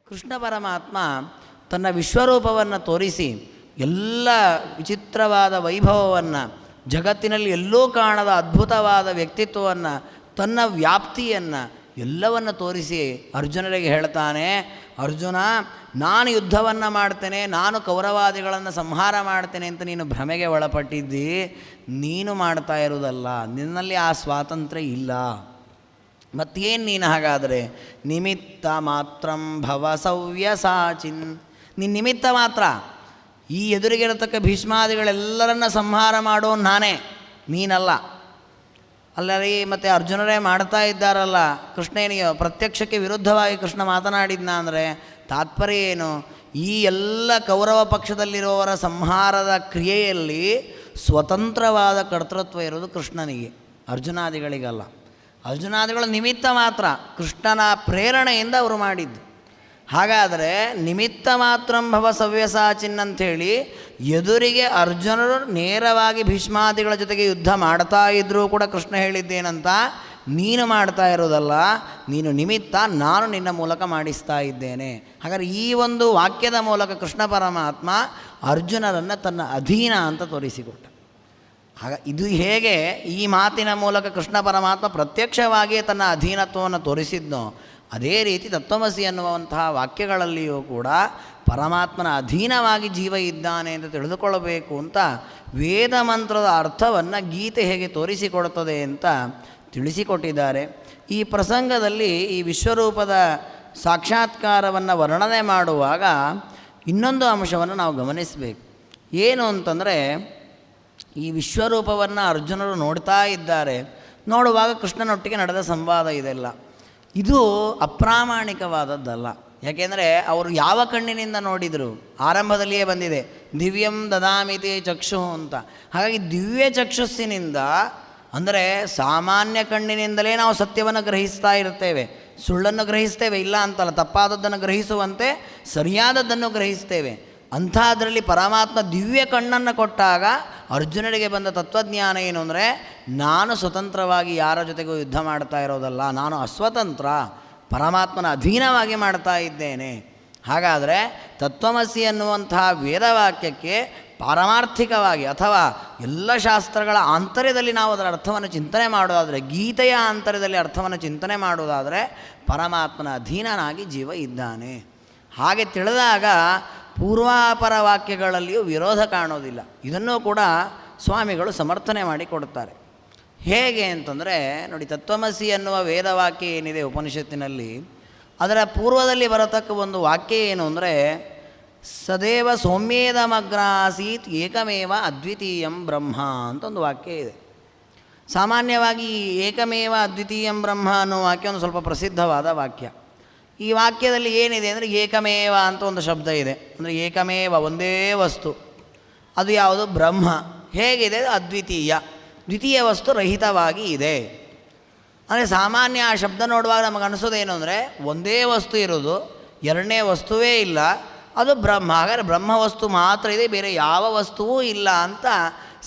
ಕೃಷ್ಣ ಪರಮಾತ್ಮ ತನ್ನ ವಿಶ್ವರೂಪವನ್ನು ತೋರಿಸಿ ಎಲ್ಲ ವಿಚಿತ್ರವಾದ ವೈಭವವನ್ನು, ಜಗತ್ತಿನಲ್ಲಿ ಎಲ್ಲೂ ಕಾಣದ ಅದ್ಭುತವಾದ ವ್ಯಕ್ತಿತ್ವವನ್ನು, ತನ್ನ ವ್ಯಾಪ್ತಿಯನ್ನು ಎಲ್ಲವನ್ನು ತೋರಿಸಿ ಅರ್ಜುನರಿಗೆ ಹೇಳ್ತಾನೆ, ಅರ್ಜುನ ನಾನು ಯುದ್ಧವನ್ನು ಮಾಡ್ತೇನೆ, ನಾನು ಕೌರವಾದಿಗಳನ್ನು ಸಂಹಾರ ಮಾಡ್ತೇನೆ ಅಂತ ನೀನು ಭ್ರಮೆಗೆ ಒಳಪಟ್ಟಿದ್ದಿ. ನೀನು ಮಾಡ್ತಾ ಇರೋದಲ್ಲ, ನಿನ್ನಲ್ಲಿ ಆ ಸ್ವಾತಂತ್ರ್ಯ ಇಲ್ಲ. ಮತ್ತೇನು ನೀನು ಹಾಗಾದರೆ? ನಿಮಿತ್ತ ಮಾತ್ರಂ ಭವ ಸವ್ಯಸಾಚಿನ್. ನಿನ್ನ ನಿಮಿತ್ತ ಮಾತ್ರ. ಈ ಎದುರಿಗಿರತಕ್ಕ ಭೀಷ್ಮಾದಿಗಳೆಲ್ಲರನ್ನ ಸಂಹಾರ ಮಾಡೋ ನಾನೇ, ನೀನಲ್ಲ. ಅಲ್ಲರಿ ಮತ್ತು ಅರ್ಜುನರೇ ಮಾಡ್ತಾ ಇದ್ದಾರಲ್ಲ, ಕೃಷ್ಣನಿಗೆ ಪ್ರತ್ಯಕ್ಷಕ್ಕೆ ವಿರುದ್ಧವಾಗಿ ಕೃಷ್ಣ ಮಾತನಾಡಿದ್ನ ಅಂದರೆ ತಾತ್ಪರ್ಯ ಏನು? ಈ ಎಲ್ಲ ಕೌರವ ಪಕ್ಷದಲ್ಲಿರುವವರ ಸಂಹಾರದ ಕ್ರಿಯೆಯಲ್ಲಿ ಸ್ವತಂತ್ರವಾದ ಕರ್ತೃತ್ವ ಇರೋದು ಕೃಷ್ಣನಿಗೆ, ಅರ್ಜುನಾದಿಗಳಿಗಲ್ಲ. ಅರ್ಜುನಾದಿಗಳ ನಿಮಿತ್ತ ಮಾತ್ರ, ಕೃಷ್ಣನ ಪ್ರೇರಣೆಯಿಂದ ಅವರು ಮಾಡಿದ್ದು. ಹಾಗಾದರೆ ನಿಮಿತ್ತ ಮಾತ್ರಂ ಭವ ಸವ್ಯಸಾಚಿನ್ ಅಂಥೇಳಿ ಎದುರಿಗೆ ಅರ್ಜುನರು ನೇರವಾಗಿ ಭೀಷ್ಮಾದಿಗಳ ಜೊತೆಗೆ ಯುದ್ಧ ಮಾಡ್ತಾ ಇದ್ದರೂ ಕೂಡ ಕೃಷ್ಣ ಹೇಳಿದ್ದೇನಂತ, ನೀನು ಮಾಡ್ತಾ ಇರೋದಲ್ಲ, ನೀನು ನಿಮಿತ್ತ, ನಾನು ನಿನ್ನ ಮೂಲಕ ಮಾಡಿಸ್ತಾ ಇದ್ದೇನೆ. ಹಾಗಾದರೆ ಈ ಒಂದು ವಾಕ್ಯದ ಮೂಲಕ ಕೃಷ್ಣ ಪರಮಾತ್ಮ ಅರ್ಜುನರನ್ನು ತನ್ನ ಅಧೀನ ಅಂತ ತೋರಿಸಿಕೊಟ್ಟ. ಇದು ಹೇಗೆ ಈ ಮಾತಿನ ಮೂಲಕ ಕೃಷ್ಣ ಪರಮಾತ್ಮ ಪ್ರತ್ಯಕ್ಷವಾಗಿಯೇ ತನ್ನ ಅಧೀನತ್ವವನ್ನು ತೋರಿಸಿದ್ನೋ, ಅದೇ ರೀತಿ ತತ್ವಮಸಿ ಅನ್ನುವಂತಹ ವಾಕ್ಯಗಳಲ್ಲಿಯೂ ಕೂಡ ಪರಮಾತ್ಮನ ಅಧೀನವಾಗಿ ಜೀವ ಇದ್ದಾನೆ ಅಂತ ತಿಳಿದುಕೊಳ್ಳಬೇಕು ಅಂತ ವೇದ ಮಂತ್ರದ ಅರ್ಥವನ್ನು ಗೀತೆ ಹೇಗೆ ತೋರಿಸಿಕೊಡುತ್ತದೆ ಅಂತ ತಿಳಿಸಿಕೊಟ್ಟಿದ್ದಾರೆ. ಈ ಪ್ರಸಂಗದಲ್ಲಿ ಈ ವಿಶ್ವರೂಪದ ಸಾಕ್ಷಾತ್ಕಾರವನ್ನು ವರ್ಣನೆ ಮಾಡುವಾಗ ಇನ್ನೊಂದು ಅಂಶವನ್ನು ನಾವು ಗಮನಿಸಬೇಕು. ಏನು ಅಂತಂದರೆ, ಈ ವಿಶ್ವರೂಪವನ್ನು ಅರ್ಜುನರು ನೋಡ್ತಾ ಇದ್ದಾರೆ. ನೋಡುವಾಗ ಕೃಷ್ಣನೊಟ್ಟಿಗೆ ನಡೆದ ಸಂವಾದ ಇದೆಲ್ಲ, ಇದು ಅಪ್ರಾಮಾಣಿಕವಾದದ್ದಲ್ಲ. ಯಾಕೆಂದರೆ ಅವರು ಯಾವ ಕಣ್ಣಿನಿಂದ ನೋಡಿದರು? ಆರಂಭದಲ್ಲಿಯೇ ಬಂದಿದೆ, ದಿವ್ಯಂ ದದಾಮಿತಿ ಚಕ್ಷು ಅಂತ. ಹಾಗಾಗಿ ದಿವ್ಯ ಚಕ್ಷುಸ್ಸಿನಿಂದ, ಅಂದರೆ ಸಾಮಾನ್ಯ ಕಣ್ಣಿನಿಂದಲೇ ನಾವು ಸತ್ಯವನ್ನು ಗ್ರಹಿಸ್ತಾ ಇರ್ತೇವೆ, ಸುಳ್ಳನ್ನು ಗ್ರಹಿಸ್ತೇವೆ, ಇಲ್ಲ ಅಂತಲ್ಲ, ತಪ್ಪಾದದ್ದನ್ನು ಗ್ರಹಿಸುವಂತೆ ಸರಿಯಾದದ್ದನ್ನು ಗ್ರಹಿಸ್ತೇವೆ. ಅಂಥದ್ರಲ್ಲಿ ಪರಮಾತ್ಮ ದಿವ್ಯ ಕಣ್ಣನ್ನು ಕೊಟ್ಟಾಗ ಅರ್ಜುನರಿಗೆ ಬಂದ ತತ್ವಜ್ಞಾನ ಏನು ಅಂದರೆ, ನಾನು ಸ್ವತಂತ್ರವಾಗಿ ಯಾರ ಜೊತೆಗೂ ಯುದ್ಧ ಮಾಡ್ತಾ ಇರೋದಲ್ಲ, ನಾನು ಅಸ್ವತಂತ್ರ, ಪರಮಾತ್ಮನ ಅಧೀನವಾಗಿ ಮಾಡ್ತಾ ಇದ್ದೇನೆ. ಹಾಗಾದರೆ ತತ್ವಮಸಿ ಅನ್ನುವಂತಹ ವೇದವಾಕ್ಯಕ್ಕೆ ಪಾರಮಾರ್ಥಿಕವಾಗಿ ಅಥವಾ ಎಲ್ಲ ಶಾಸ್ತ್ರಗಳ ಆಂತರ್ಯದಲ್ಲಿ ನಾವು ಅದರ ಅರ್ಥವನ್ನು ಚಿಂತನೆ ಮಾಡೋದಾದರೆ, ಗೀತೆಯ ಆಂತರ್ಯದಲ್ಲಿ ಅರ್ಥವನ್ನು ಚಿಂತನೆ ಮಾಡೋದಾದರೆ ಪರಮಾತ್ಮನ ಅಧೀನನಾಗಿ ಜೀವ ಇದ್ದಾನೆ. ಹಾಗೆ ತಿಳಿದಾಗ ಪೂರ್ವಾಪರ ವಾಕ್ಯಗಳಲ್ಲಿಯೂ ವಿರೋಧ ಕಾಣೋದಿಲ್ಲ. ಇದನ್ನೂ ಕೂಡ ಸ್ವಾಮಿಗಳು ಸಮರ್ಥನೆ ಮಾಡಿ ಕೊಡುತ್ತಾರೆ. ಹೇಗೆ ಅಂತಂದರೆ ನೋಡಿ, ತತ್ವಮಸಿ ಅನ್ನುವ ವೇದವಾಕ್ಯ ಏನಿದೆ ಉಪನಿಷತ್ತಿನಲ್ಲಿ, ಅದರ ಪೂರ್ವದಲ್ಲಿ ಬರತಕ್ಕ ಒಂದು ವಾಕ್ಯ ಏನು ಅಂದರೆ, ಸದೇವ ಸೌಮ್ಯೇದಮಗ್ರಾಸೀತ್ ಏಕಮೇವ ಅದ್ವಿತೀಯಂ ಬ್ರಹ್ಮ ಅಂತ ಒಂದು ವಾಕ್ಯ ಇದೆ. ಸಾಮಾನ್ಯವಾಗಿ ಏಕಮೇವ ಅದ್ವಿತೀಯಂ ಬ್ರಹ್ಮ ಅನ್ನೋ ವಾಕ್ಯ ಒಂದು ಸ್ವಲ್ಪ ಪ್ರಸಿದ್ಧವಾದ ವಾಕ್ಯ. ಈ ವಾಕ್ಯದಲ್ಲಿ ಏನಿದೆ ಅಂದರೆ, ಏಕಮೇವ ಅಂತ ಒಂದು ಶಬ್ದ ಇದೆ. ಅಂದರೆ ಏಕಮೇವ, ಒಂದೇ ವಸ್ತು, ಅದು ಯಾವುದು? ಬ್ರಹ್ಮ. ಹೇಗಿದೆ? ಅದ್ವಿತೀಯ, ದ್ವಿತೀಯ ವಸ್ತು ರಹಿತವಾಗಿ ಇದೆ. ಅಂದರೆ ಸಾಮಾನ್ಯ ಆ ಶಬ್ದ ನೋಡುವಾಗ ನಮಗೆ ಅನಿಸೋದೇನು ಅಂದರೆ, ಒಂದೇ ವಸ್ತು ಇರೋದು, ಎರಡನೇ ವಸ್ತುವೇ ಇಲ್ಲ, ಅದು ಬ್ರಹ್ಮ. ಹಾಗಾದರೆ ಬ್ರಹ್ಮ ವಸ್ತು ಮಾತ್ರ ಇದೆ, ಬೇರೆ ಯಾವ ವಸ್ತುವೂ ಇಲ್ಲ ಅಂತ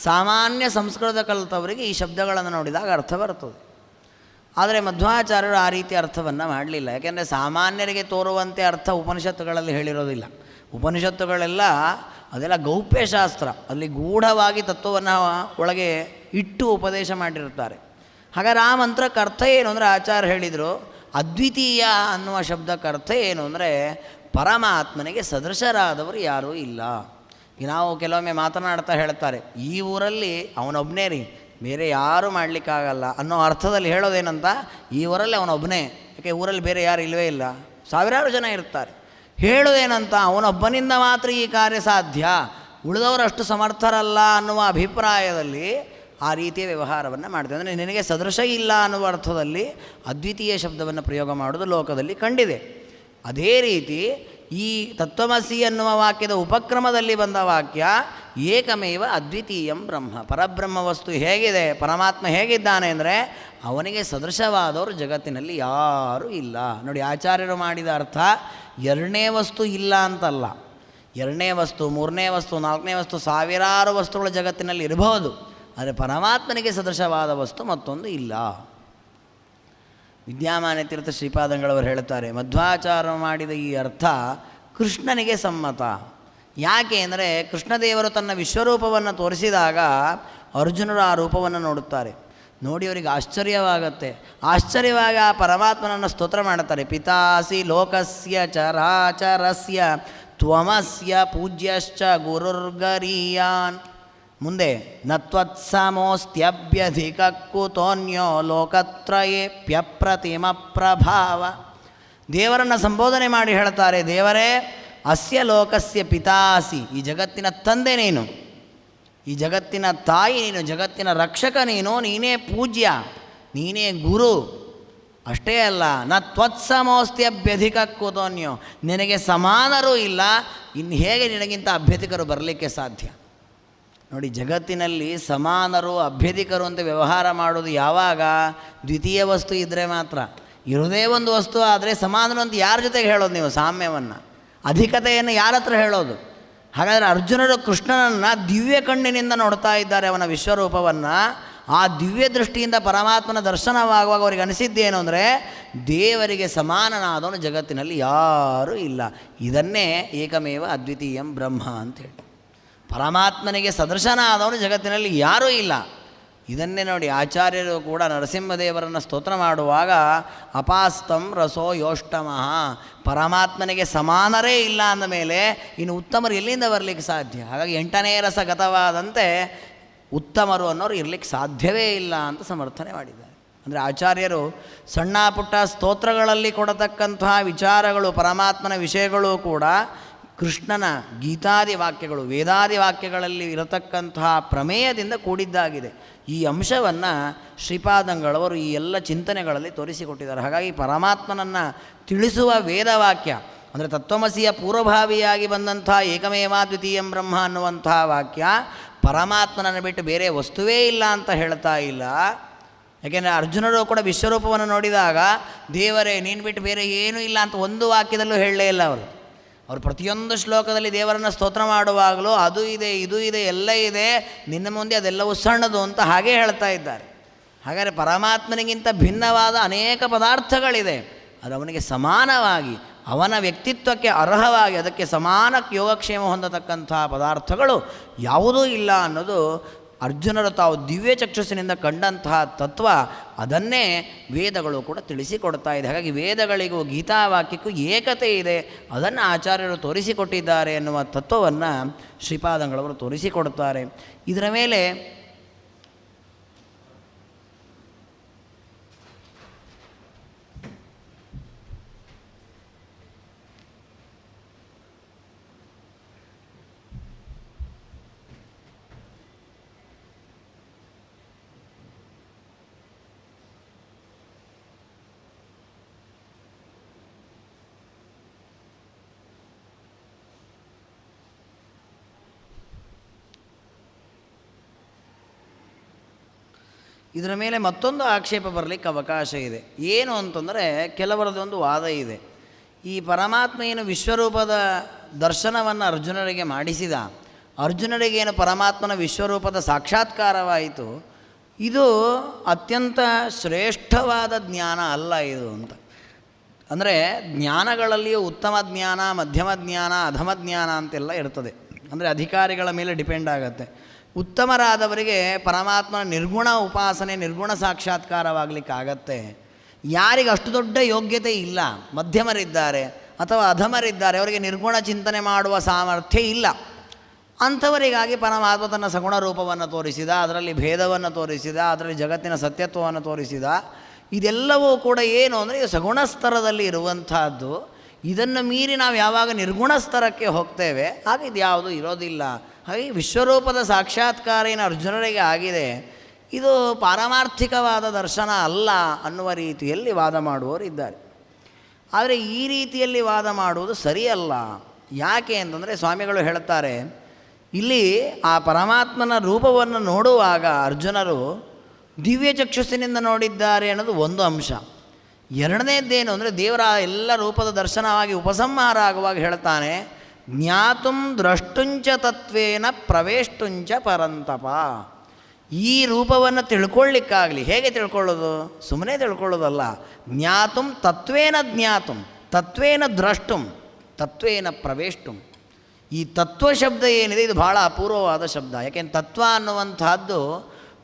ಸಾಮಾನ್ಯ ಸಂಸ್ಕೃತ ಕಲಿತವರಿಗೆ ಈ ಶಬ್ದಗಳನ್ನು ನೋಡಿದಾಗ ಅರ್ಥ ಬರ್ತದೆ. ಆದರೆ ಮಧ್ವಾಚಾರ್ಯರು ಆ ರೀತಿ ಅರ್ಥವನ್ನು ಮಾಡಲಿಲ್ಲ. ಯಾಕೆಂದರೆ ಸಾಮಾನ್ಯರಿಗೆ ತೋರುವಂತೆ ಅರ್ಥ ಉಪನಿಷತ್ತುಗಳಲ್ಲಿ ಹೇಳಿರೋದಿಲ್ಲ. ಉಪನಿಷತ್ತುಗಳೆಲ್ಲ ಅದೆಲ್ಲ ಗೌಪ್ಯಶಾಸ್ತ್ರ, ಅಲ್ಲಿ ಗೂಢವಾಗಿ ತತ್ವವನ್ನು ಒಳಗೆ ಇಟ್ಟು ಉಪದೇಶ ಮಾಡಿರ್ತಾರೆ. ಹಾಗಾದ್ರೆ ಆ ಮಂತ್ರಕ್ಕೆ ಅರ್ಥ ಏನು ಅಂದರೆ, ಆಚಾರ್ಯ ಹೇಳಿದರು, ಅದ್ವಿತೀಯ ಅನ್ನುವ ಶಬ್ದಕ್ಕೆ ಅರ್ಥ ಏನು ಅಂದರೆ, ಪರಮಾತ್ಮನಿಗೆ ಸದೃಶರಾದವರು ಯಾರೂ ಇಲ್ಲ. ಈಗ ನಾವು ಕೆಲವೊಮ್ಮೆ ಮಾತನಾಡ್ತಾ ಹೇಳ್ತಾರೆ, ಈ ಊರಲ್ಲಿ ಅವನೊಬ್ಬನೇ ರೀ, ಬೇರೆ ಯಾರೂ ಮಾಡಲಿಕ್ಕಾಗಲ್ಲ ಅನ್ನೋ ಅರ್ಥದಲ್ಲಿ ಹೇಳೋದೇನಂತ, ಈ ಊರಲ್ಲಿ ಅವನೊಬ್ಬನೇ, ಯಾಕೆ ಊರಲ್ಲಿ ಬೇರೆ ಯಾರು ಇಲ್ಲವೇ ಇಲ್ಲ, ಸಾವಿರಾರು ಜನ ಇರ್ತಾರೆ. ಹೇಳೋದೇನಂತ, ಅವನೊಬ್ಬನಿಂದ ಮಾತ್ರ ಈ ಕಾರ್ಯ ಸಾಧ್ಯ, ಉಳಿದವರು ಅಷ್ಟು ಸಮರ್ಥರಲ್ಲ ಅನ್ನುವ ಅಭಿಪ್ರಾಯದಲ್ಲಿ ಆ ರೀತಿಯ ವ್ಯವಹಾರವನ್ನು ಮಾಡ್ತೇವೆ. ಅಂದರೆ ನಿನಗೆ ಸದೃಶ ಇಲ್ಲ ಅನ್ನುವ ಅರ್ಥದಲ್ಲಿ ಅದ್ವಿತೀಯ ಶಬ್ದವನ್ನು ಪ್ರಯೋಗ ಮಾಡೋದು ಲೋಕದಲ್ಲಿ ಕಂಡಿದೆ. ಅದೇ ರೀತಿ ಈ ತತ್ವಮಸಿ ಅನ್ನುವ ವಾಕ್ಯದ ಉಪಕ್ರಮದಲ್ಲಿ ಬಂದ ವಾಕ್ಯ ಏಕಮೇವ ಅದ್ವಿತೀಯಂ ಬ್ರಹ್ಮ. ಪರಬ್ರಹ್ಮ ವಸ್ತು ಹೇಗಿದೆ, ಪರಮಾತ್ಮ ಹೇಗಿದ್ದಾನೆ ಅಂದರೆ, ಅವನಿಗೆ ಸದೃಶವಾದವರು ಜಗತ್ತಿನಲ್ಲಿ ಯಾರೂ ಇಲ್ಲ. ನೋಡಿ, ಆಚಾರ್ಯರು ಮಾಡಿದ ಅರ್ಥ ಎರಡನೇ ವಸ್ತು ಇಲ್ಲ ಅಂತಲ್ಲ, ಎರಡನೇ ವಸ್ತು, ಮೂರನೇ ವಸ್ತು, ನಾಲ್ಕನೇ ವಸ್ತು, ಸಾವಿರಾರು ವಸ್ತುಗಳು ಜಗತ್ತಿನಲ್ಲಿ ಇರಬಹುದು, ಆದರೆ ಪರಮಾತ್ಮನಿಗೆ ಸದೃಶವಾದ ವಸ್ತು ಮತ್ತೊಂದು ಇಲ್ಲ. ವಿದ್ಯಾಮಾನ್ಯ ತೀರ್ಥ ಶ್ರೀಪಾದಂಗಳವರು ಹೇಳುತ್ತಾರೆ, ಮಧ್ವಾಚಾರ ಮಾಡಿದ ಈ ಅರ್ಥ ಕೃಷ್ಣನಿಗೆ ಸಮ್ಮತ. ಯಾಕೆ ಅಂದರೆ ಕೃಷ್ಣದೇವರು ತನ್ನ ವಿಶ್ವರೂಪವನ್ನು ತೋರಿಸಿದಾಗ ಅರ್ಜುನರು ಆ ರೂಪವನ್ನು ನೋಡುತ್ತಾರೆ. ನೋಡಿ ಅವರಿಗೆ ಆಶ್ಚರ್ಯವಾಗತ್ತೆ. ಆಶ್ಚರ್ಯವಾಗಿ ಆ ಪರಮಾತ್ಮನನ್ನು ಸ್ತೋತ್ರ ಮಾಡುತ್ತಾರೆ. ಪಿತಾಸಿ ಲೋಕಸ್ಯ ಚರಾಚರಸ್ಯ ತ್ವಮಸ್ಯ ಪೂಜ್ಯಶ್ಚ ಗುರುರ್ಗರೀಯಾನ್. ಮುಂದೆ ನತ್ವತ್ಸಮೋಸ್ತ್ಯಭ್ಯಧಿಕ ಕುತೋನ್ಯೋ ಲೋಕತ್ರಯೇಪ್ಯಪ್ರತಿಮ ಪ್ರಭಾವ. ದೇವರನ್ನು ಸಂಬೋಧನೆ ಮಾಡಿ ಹೇಳ್ತಾರೆ, ದೇವರೇ ಅಸ್ಯ ಲೋಕಸ್ಯ ಪಿತಾಸಿ, ಈ ಜಗತ್ತಿನ ತಂದೆ ನೀನು, ಈ ಜಗತ್ತಿನ ತಾಯಿ ನೀನು, ಜಗತ್ತಿನ ರಕ್ಷಕ ನೀನು, ನೀನೇ ಪೂಜ್ಯ, ನೀನೇ ಗುರು. ಅಷ್ಟೇ ಅಲ್ಲ, ನ ತ್ವತ್ಸಮೋಸ್ತ್ಯಭ್ಯಧಿಕ ಕುತೋನ್ಯೋ, ನಿನಗೆ ಸಮಾನರೂ ಇಲ್ಲ, ಇನ್ನು ಹೇಗೆ ನಿನಗಿಂತ ಅಭ್ಯಧಿಕರು ಬರಲಿಕ್ಕೆ ಸಾಧ್ಯ? ನೋಡಿ, ಜಗತ್ತಿನಲ್ಲಿ ಸಮಾನರು ಅಭ್ಯಧಿಕರು ಅಂತ ವ್ಯವಹಾರ ಮಾಡೋದು ಯಾವಾಗ? ದ್ವಿತೀಯ ವಸ್ತು ಇದ್ದರೆ ಮಾತ್ರ. ಇರೋದೇ ಒಂದು ವಸ್ತು ಆದರೆ ಸಮಾನರು ಅಂತ ಯಾರ ಜೊತೆಗೆ ಹೇಳೋದು ನೀವು? ಸಾಮ್ಯವನ್ನು, ಅಧಿಕತೆಯನ್ನು ಯಾರ ಹತ್ರ ಹೇಳೋದು? ಹಾಗಾದರೆ ಅರ್ಜುನರು ಕೃಷ್ಣನನ್ನು ದಿವ್ಯ ಕಣ್ಣಿನಿಂದ ನೋಡ್ತಾ ಇದ್ದಾರೆ, ಅವನ ವಿಶ್ವರೂಪವನ್ನು. ಆ ದಿವ್ಯ ದೃಷ್ಟಿಯಿಂದ ಪರಮಾತ್ಮನ ದರ್ಶನವಾಗುವಾಗ ಅವರಿಗೆ ಅನಿಸಿದ್ದೇನು ಅಂದರೆ, ದೇವರಿಗೆ ಸಮಾನನಾದವನು ಜಗತ್ತಿನಲ್ಲಿ ಯಾರೂ ಇಲ್ಲ. ಇದನ್ನೇ ಏಕಮೇವ ಅದ್ವಿತೀಯಂ ಬ್ರಹ್ಮ ಅಂತೇಳಿ, ಪರಮಾತ್ಮನಿಗೆ ಸದೃಶನಾದವನು ಜಗತ್ತಿನಲ್ಲಿ ಯಾರೂ ಇಲ್ಲ. ಇದನ್ನೇ ನೋಡಿ ಆಚಾರ್ಯರು ಕೂಡ ನರಸಿಂಹದೇವರನ್ನು ಸ್ತೋತ್ರ ಮಾಡುವಾಗ ಅಪಾಸ್ತಂ ರಸೋ ಯೋಷ್ಟಮಃ, ಪರಮಾತ್ಮನಿಗೆ ಸಮಾನರೇ ಇಲ್ಲ ಅಂದಮೇಲೆ ಇನ್ನು ಉತ್ತಮರು ಎಲ್ಲಿಂದ ಬರಲಿಕ್ಕೆ ಸಾಧ್ಯ? ಹಾಗಾಗಿ 8ನೇ ರಸ ಗತವಾದಂತೆ ಉತ್ತಮರು ಅನ್ನೋರು ಇರಲಿಕ್ಕೆ ಸಾಧ್ಯವೇ ಇಲ್ಲ ಅಂತ ಸಮರ್ಥನೆ ಮಾಡಿದ್ದಾರೆ. ಅಂದರೆ ಆಚಾರ್ಯರು ಸಣ್ಣ ಪುಟ್ಟ ಸ್ತೋತ್ರಗಳಲ್ಲಿ ಕೊಡತಕ್ಕಂತಹ ವಿಚಾರಗಳು, ಪರಮಾತ್ಮನ ವಿಷಯಗಳು ಕೂಡ ಕೃಷ್ಣನ ಗೀತಾದಿ ವಾಕ್ಯಗಳು, ವೇದಾದಿ ವಾಕ್ಯಗಳಲ್ಲಿ ಇರತಕ್ಕಂತಹ ಪ್ರಮೇಯದಿಂದ ಕೂಡಿದ್ದಾಗಿದೆ. ಈ ಅಂಶವನ್ನು ಶ್ರೀಪಾದಂಗಳವರು ಈ ಎಲ್ಲ ಚಿಂತನೆಗಳಲ್ಲಿ ತೋರಿಸಿಕೊಟ್ಟಿದ್ದಾರೆ. ಹಾಗಾಗಿ ಪರಮಾತ್ಮನನ್ನು ತಿಳಿಸುವ ವೇದವಾಕ್ಯ ಅಂದರೆ ತತ್ವಮಸಿಯ ಪೂರ್ವಭಾವಿಯಾಗಿ ಬಂದಂಥ ಏಕಮೇವಾದ್ವಿತೀಯಂ ಬ್ರಹ್ಮ ಅನ್ನುವಂಥ ವಾಕ್ಯ ಪರಮಾತ್ಮನನ್ನು ಬಿಟ್ಟು ಬೇರೆ ವಸ್ತುವೇ ಇಲ್ಲ ಅಂತ ಹೇಳ್ತಾ ಇಲ್ಲ. ಯಾಕೆಂದರೆ ಅರ್ಜುನರು ಕೂಡ ವಿಶ್ವರೂಪವನ್ನು ನೋಡಿದಾಗ ದೇವರೇ ನೀನು ಬಿಟ್ಟು ಬೇರೆ ಏನೂ ಇಲ್ಲ ಅಂತ ಒಂದು ವಾಕ್ಯದಲ್ಲೂ ಹೇಳಲೇ ಇಲ್ಲ. ಅವರು ಪ್ರತಿಯೊಂದು ಶ್ಲೋಕದಲ್ಲಿ ದೇವರನ್ನು ಸ್ತೋತ್ರ ಮಾಡುವಾಗಲೂ ಅದು ಇದೆ, ಇದು ಇದೆ, ಎಲ್ಲ ಇದೆ, ನಿನ್ನ ಮುಂದೆ ಅದೆಲ್ಲವೂ ಸಣ್ಣದು ಅಂತ ಹಾಗೇ ಹೇಳ್ತಾ ಇದ್ದಾರೆ. ಹಾಗಾದರೆ ಪರಮಾತ್ಮನಿಗಿಂತ ಭಿನ್ನವಾದ ಅನೇಕ ಪದಾರ್ಥಗಳಿದೆ, ಅದು ಅವನಿಗೆ ಸಮಾನವಾಗಿ, ಅವನ ವ್ಯಕ್ತಿತ್ವಕ್ಕೆ ಅರ್ಹವಾಗಿ, ಅದಕ್ಕೆ ಸಮಾನ ಯೋಗಕ್ಷೇಮ ಹೊಂದತಕ್ಕಂಥ ಪದಾರ್ಥಗಳು ಯಾವುದೂ ಇಲ್ಲ ಅನ್ನೋದು ಅರ್ಜುನರು ತಾವು ದಿವ್ಯ ಚಕ್ಷುಸ್ಸಿನಿಂದ ಕಂಡಂತಹ ತತ್ವ. ಅದನ್ನೇ ವೇದಗಳು ಕೂಡ ತಿಳಿಸಿಕೊಡ್ತಾ ಇದೆ. ಹಾಗಾಗಿ ವೇದಗಳಿಗೂ ಗೀತಾವಾಕ್ಯಕ್ಕೂ ಏಕತೆ ಇದೆ, ಅದನ್ನು ಆಚಾರ್ಯರು ತೋರಿಸಿಕೊಟ್ಟಿದ್ದಾರೆ ಎನ್ನುವ ತತ್ವವನ್ನು ಶ್ರೀಪಾದಂಗಳವರು ತೋರಿಸಿಕೊಡುತ್ತಾರೆ. ಇದರ ಮೇಲೆ ಇದರ ಮೇಲೆ ಮತ್ತೊಂದು ಆಕ್ಷೇಪ ಬರಲಿಕ್ಕೆ ಅವಕಾಶ ಇದೆ. ಏನು ಅಂತಂದರೆ, ಕೆಲವರದೊಂದು ವಾದ ಇದೆ. ಈ ಪರಮಾತ್ಮ ಏನು ವಿಶ್ವರೂಪದ ದರ್ಶನವನ್ನು ಅರ್ಜುನರಿಗೆ ಮಾಡಿಸಿದ, ಅರ್ಜುನರಿಗೇನು ಪರಮಾತ್ಮನ ವಿಶ್ವರೂಪದ ಸಾಕ್ಷಾತ್ಕಾರವಾಯಿತು, ಇದು ಅತ್ಯಂತ ಶ್ರೇಷ್ಠವಾದ ಜ್ಞಾನ ಅಲ್ಲ ಇದು ಅಂತ. ಅಂದರೆ ಜ್ಞಾನಗಳಲ್ಲಿಯೂ ಉತ್ತಮ ಜ್ಞಾನ, ಮಧ್ಯಮ ಜ್ಞಾನ, ಅಧಮ ಜ್ಞಾನ ಅಂತೆಲ್ಲ ಇರ್ತದೆ. ಅಂದರೆ ಅಧಿಕಾರಿಗಳ ಮೇಲೆ ಡಿಪೆಂಡ್ ಆಗುತ್ತೆ. ಉತ್ತಮರಾದವರಿಗೆ ಪರಮಾತ್ಮನ ನಿರ್ಗುಣ ಉಪಾಸನೆ, ನಿರ್ಗುಣ ಸಾಕ್ಷಾತ್ಕಾರವಾಗಲಿಕ್ಕಾಗತ್ತೆ. ಯಾರಿಗೆ ಅಷ್ಟು ದೊಡ್ಡ ಯೋಗ್ಯತೆ ಇಲ್ಲ, ಮಧ್ಯಮರಿದ್ದಾರೆ ಅಥವಾ ಅಧಮರಿದ್ದಾರೆ, ಅವರಿಗೆ ನಿರ್ಗುಣ ಚಿಂತನೆ ಮಾಡುವ ಸಾಮರ್ಥ್ಯ ಇಲ್ಲ, ಅಂಥವರಿಗಾಗಿ ಪರಮಾತ್ಮ ತನ್ನ ಸಗುಣ ರೂಪವನ್ನು ತೋರಿಸಿದ, ಅದರಲ್ಲಿ ಭೇದವನ್ನು ತೋರಿಸಿದ, ಅದರಲ್ಲಿ ಜಗತ್ತಿನ ಸತ್ಯತ್ವವನ್ನು ತೋರಿಸಿದ. ಇದೆಲ್ಲವೂ ಕೂಡ ಏನು ಅಂದರೆ ಇದು ಸಗುಣ ಸ್ತರದಲ್ಲಿ ಇರುವಂತಹದ್ದು. ಇದನ್ನು ಮೀರಿ ನಾವು ಯಾವಾಗ ನಿರ್ಗುಣ ಸ್ತರಕ್ಕೆ ಹೋಗ್ತೇವೆ ಆಗ ಇದು ಯಾವುದೂ ಇರೋದಿಲ್ಲ. ಹಾಗೆ ವಿಶ್ವರೂಪದ ಸಾಕ್ಷಾತ್ಕಾರ ಏನು ಅರ್ಜುನರಿಗೆ ಆಗಿದೆ, ಇದು ಪಾರಮಾರ್ಥಿಕವಾದ ದರ್ಶನ ಅಲ್ಲ ಅನ್ನುವ ರೀತಿಯಲ್ಲಿ ವಾದ ಮಾಡುವವರು ಇದ್ದಾರೆ. ಆದರೆ ಈ ರೀತಿಯಲ್ಲಿ ವಾದ ಮಾಡುವುದು ಸರಿಯಲ್ಲ. ಯಾಕೆ ಅಂತಂದರೆ ಸ್ವಾಮಿಗಳು ಹೇಳುತ್ತಾರೆ, ಇಲ್ಲಿ ಆ ಪರಮಾತ್ಮನ ರೂಪವನ್ನು ನೋಡುವಾಗ ಅರ್ಜುನರು ದಿವ್ಯ ಚಕ್ಷುಸ್ಸಿನಿಂದ ನೋಡಿದ್ದಾರೆ ಅನ್ನೋದು ಒಂದು ಅಂಶ. ಎರಡನೇದ್ದೇನು ಅಂದರೆ ದೇವರ ಎಲ್ಲ ರೂಪದ ದರ್ಶನವಾಗಿ ಉಪಸಂಹಾರ ಆಗುವಾಗ ಹೇಳ್ತಾನೆ, ಜ್ಞಾತುಂ ದ್ರಷ್ಟುಂಚ ತತ್ವೇನ ಪ್ರವೇಷ್ಟುಂಚ ಪರಂತಪ. ಈ ರೂಪವನ್ನು ತಿಳ್ಕೊಳ್ಳಿಕ್ಕಾಗಲಿ. ಹೇಗೆ ತಿಳ್ಕೊಳ್ಳೋದು? ಸುಮ್ಮನೆ ತಿಳ್ಕೊಳ್ಳೋದಲ್ಲ. ಜ್ಞಾತುಂ ತತ್ವೇನ ಜ್ಞಾತುಂ ತತ್ವೇನ ದ್ರಷ್ಟುಂ ತತ್ವೇನ ಪ್ರವೇಷ್ಟುಂ. ಈ ತತ್ವ ಶಬ್ದ ಏನಿದೆ ಇದು ಬಹಳ ಅಪೂರ್ವವಾದ ಶಬ್ದ. ಯಾಕೆಂದ್ರೆ ತತ್ವ ಅನ್ನುವಂಥದ್ದು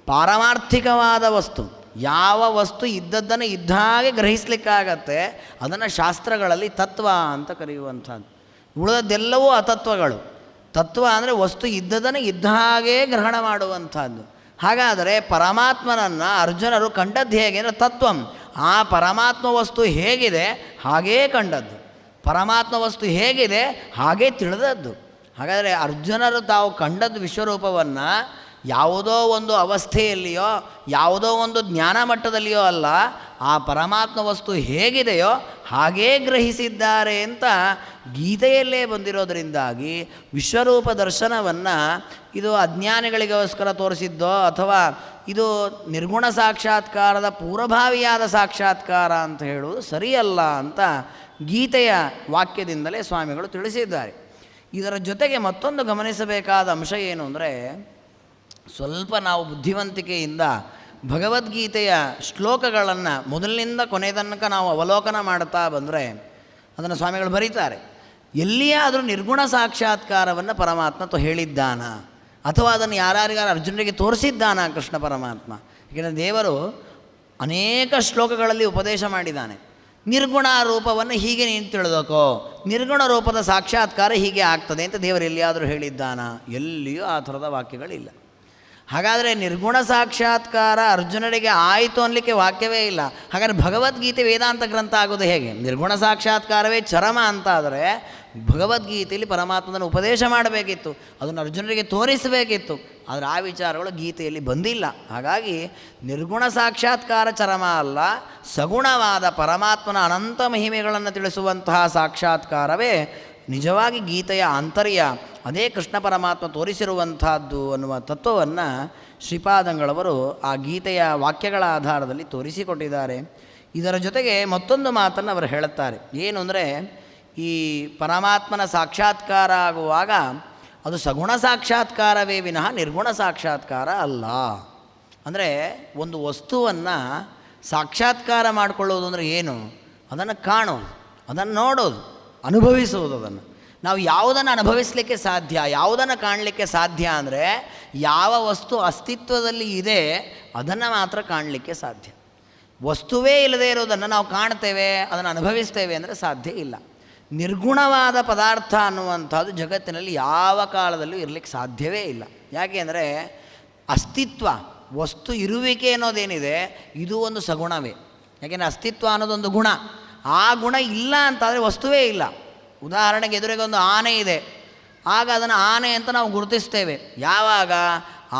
ಪಾರಮಾರ್ಥಿಕವಾದ ವಸ್ತು. ಯಾವ ವಸ್ತು ಇದ್ದದ್ದನ್ನು ಇದ್ದ ಹಾಗೆ ಗ್ರಹಿಸಲಿಕ್ಕಾಗತ್ತೆ ಅದನ್ನು ಶಾಸ್ತ್ರಗಳಲ್ಲಿ ತತ್ವ ಅಂತ ಕರೆಯುವಂಥದ್ದು. ಉಳಿದದ್ದೆಲ್ಲವೂ ಅತತ್ವಗಳು. ತತ್ವ ಅಂದರೆ ವಸ್ತು ಇದ್ದದನ್ನು ಇದ್ದ ಹಾಗೇ ಗ್ರಹಣ ಮಾಡುವಂಥದ್ದು. ಹಾಗಾದರೆ ಪರಮಾತ್ಮನನ್ನು ಅರ್ಜುನರು ಕಂಡದ್ದು ಹೇಗೆ ಅಂದರೆ ತತ್ವಂ. ಆ ಪರಮಾತ್ಮ ವಸ್ತು ಹೇಗಿದೆ ಹಾಗೇ ಕಂಡದ್ದು, ಪರಮಾತ್ಮ ವಸ್ತು ಹೇಗಿದೆ ಹಾಗೇ ತಿಳಿದದ್ದು. ಹಾಗಾದರೆ ಅರ್ಜುನರು ತಾವು ಕಂಡದ್ದು ವಿಶ್ವರೂಪವನ್ನು ಯಾವುದೋ ಒಂದು ಅವಸ್ಥೆಯಲ್ಲಿಯೋ ಯಾವುದೋ ಒಂದು ಜ್ಞಾನ ಮಟ್ಟದಲ್ಲಿಯೋ ಅಲ್ಲ, ಆ ಪರಮಾತ್ಮ ವಸ್ತು ಹೇಗಿದೆಯೋ ಹಾಗೇ ಗ್ರಹಿಸಿದ್ದಾರೆ ಅಂತ ಗೀತೆಯಲ್ಲೇ ಬಂದಿರೋದರಿಂದಾಗಿ ವಿಶ್ವರೂಪ ದರ್ಶನವನ್ನು ಇದು ಅಜ್ಞಾನಿಗಳಿಗೋಸ್ಕರ ತೋರಿಸಿದ್ದೋ ಅಥವಾ ಇದು ನಿರ್ಗುಣ ಸಾಕ್ಷಾತ್ಕಾರದ ಪೂರ್ವಭಾವಿಯಾದ ಸಾಕ್ಷಾತ್ಕಾರ ಅಂತ ಹೇಳುವುದು ಸರಿಯಲ್ಲ ಅಂತ ಗೀತೆಯ ವಾಕ್ಯದಿಂದಲೇ ಸ್ವಾಮಿಗಳು ತಿಳಿಸಿದ್ದಾರೆ. ಇದರ ಜೊತೆಗೆ ಮತ್ತೊಂದು ಗಮನಿಸಬೇಕಾದ ಅಂಶ ಏನು ಅಂದರೆ, ಸ್ವಲ್ಪ ನಾವು ಬುದ್ಧಿವಂತಿಕೆಯಿಂದ ಭಗವದ್ಗೀತೆಯ ಶ್ಲೋಕಗಳನ್ನು ಮೊದಲಿನಿಂದ ಕೊನೆ ತನಕ ನಾವು ಅವಲೋಕನ ಮಾಡ್ತಾ ಬಂದರೆ ಅದನ್ನು ಸ್ವಾಮಿಗಳು ಬರೀತಾರೆ. ಎಲ್ಲಿಯಾದರೂ ನಿರ್ಗುಣ ಸಾಕ್ಷಾತ್ಕಾರವನ್ನು ಪರಮಾತ್ಮ ಹೇಳಿದ್ದಾನ ಅಥವಾ ಅದನ್ನು ಯಾರ್ಯಾರಿಗಾರು ಅರ್ಜುನರಿಗೆ ತೋರಿಸಿದ್ದಾನ ಕೃಷ್ಣ ಪರಮಾತ್ಮ? ಯಾಕೆಂದರೆ ದೇವರು ಅನೇಕ ಶ್ಲೋಕಗಳಲ್ಲಿ ಉಪದೇಶ ಮಾಡಿದ್ದಾನೆ. ನಿರ್ಗುಣ ರೂಪವನ್ನು ಹೀಗೆ ನೀನು ತಿಳಿದೋಕೋ, ನಿರ್ಗುಣ ರೂಪದ ಸಾಕ್ಷಾತ್ಕಾರ ಹೀಗೆ ಆಗ್ತದೆ ಅಂತ ದೇವರು ಎಲ್ಲಿಯಾದರೂ ಹೇಳಿದ್ದಾನ? ಎಲ್ಲಿಯೂ ಆ ಥರದ ವಾಕ್ಯಗಳಿಲ್ಲ. ಹಾಗಾದರೆ ನಿರ್ಗುಣ ಸಾಕ್ಷಾತ್ಕಾರ ಅರ್ಜುನರಿಗೆ ಆಯಿತು ಅನ್ನಲಿಕ್ಕೆ ವಾಕ್ಯವೇ ಇಲ್ಲ. ಹಾಗಾದರೆ ಭಗವದ್ಗೀತೆ ವೇದಾಂತ ಗ್ರಂಥ ಆಗೋದು ಹೇಗೆ? ನಿರ್ಗುಣ ಸಾಕ್ಷಾತ್ಕಾರವೇ ಚರಮ ಅಂತಾದರೆ ಭಗವದ್ಗೀತೆಯಲ್ಲಿ ಪರಮಾತ್ಮನ ಉಪದೇಶ ಮಾಡಬೇಕಿತ್ತು, ಅದನ್ನು ಅರ್ಜುನರಿಗೆ ತೋರಿಸಬೇಕಿತ್ತು. ಆದರೆ ಆ ವಿಚಾರಗಳು ಗೀತೆಯಲ್ಲಿ ಬಂದಿಲ್ಲ. ಹಾಗಾಗಿ ನಿರ್ಗುಣ ಸಾಕ್ಷಾತ್ಕಾರ ಚರಮ ಅಲ್ಲ, ಸಗುಣವಾದ ಪರಮಾತ್ಮನ ಅನಂತ ಮಹಿಮೆಗಳನ್ನು ತಿಳಿಸುವಂತಹ ಸಾಕ್ಷಾತ್ಕಾರವೇ ನಿಜವಾಗಿ ಗೀತೆಯ ಆಂತರ್ಯ. ಅದೇ ಕೃಷ್ಣ ಪರಮಾತ್ಮ ತೋರಿಸಿರುವಂಥದ್ದು ಅನ್ನುವ ತತ್ವವನ್ನು ಶ್ರೀಪಾದಂಗಳವರು ಆ ಗೀತೆಯ ವಾಕ್ಯಗಳ ಆಧಾರದಲ್ಲಿ ತೋರಿಸಿಕೊಟ್ಟಿದ್ದಾರೆ. ಇದರ ಜೊತೆಗೆ ಮತ್ತೊಂದು ಮಾತನ್ನು ಅವರು ಹೇಳುತ್ತಾರೆ. ಏನು ಅಂದರೆ, ಈ ಪರಮಾತ್ಮನ ಸಾಕ್ಷಾತ್ಕಾರ ಆಗುವಾಗ ಅದು ಸಗುಣ ಸಾಕ್ಷಾತ್ಕಾರವೇ ವಿನಃ ನಿರ್ಗುಣ ಸಾಕ್ಷಾತ್ಕಾರ ಅಲ್ಲ. ಅಂದರೆ ಒಂದು ವಸ್ತುವನ್ನು ಸಾಕ್ಷಾತ್ಕಾರ ಮಾಡಿಕೊಳ್ಳೋದು ಅಂದರೆ ಏನು? ಅದನ್ನು ಕಾಣೋದು, ಅದನ್ನು ನೋಡೋದು, ಅನುಭವಿಸುವುದು. ಅದನ್ನು ನಾವು ಯಾವುದನ್ನು ಅನುಭವಿಸಲಿಕ್ಕೆ ಸಾಧ್ಯ, ಯಾವುದನ್ನು ಕಾಣಲಿಕ್ಕೆ ಸಾಧ್ಯ ಅಂದರೆ ಯಾವ ವಸ್ತು ಅಸ್ತಿತ್ವದಲ್ಲಿ ಇದೆ ಅದನ್ನು ಮಾತ್ರ ಕಾಣಲಿಕ್ಕೆ ಸಾಧ್ಯ. ವಸ್ತುವೇ ಇಲ್ಲದೇ ಇರೋದನ್ನು ನಾವು ಕಾಣ್ತೇವೆ, ಅದನ್ನು ಅನುಭವಿಸ್ತೇವೆ ಅಂದರೆ ಸಾಧ್ಯ ಇಲ್ಲ. ನಿರ್ಗುಣವಾದ ಪದಾರ್ಥ ಅನ್ನುವಂಥದ್ದು ಜಗತ್ತಿನಲ್ಲಿ ಯಾವ ಕಾಲದಲ್ಲೂ ಇರಲಿಕ್ಕೆ ಸಾಧ್ಯವೇ ಇಲ್ಲ. ಯಾಕೆ ಅಂದರೆ ಅಸ್ತಿತ್ವ, ವಸ್ತು ಇರುವಿಕೆ ಅನ್ನೋದೇನಿದೆ ಇದು ಒಂದು ಸಗುಣವೇ. ಯಾಕೆಂದರೆ ಅಸ್ತಿತ್ವ ಅನ್ನೋದೊಂದು ಗುಣ. ಆ ಗುಣ ಇಲ್ಲ ಅಂತಾದರೆ ವಸ್ತುವೇ ಇಲ್ಲ. ಉದಾಹರಣೆಗೆ ಎದುರಿಗೆ ಒಂದು ಆನೆ ಇದೆ, ಆಗ ಅದನ್ನು ಆನೆ ಅಂತ ನಾವು ಗುರುತಿಸ್ತೇವೆ. ಯಾವಾಗ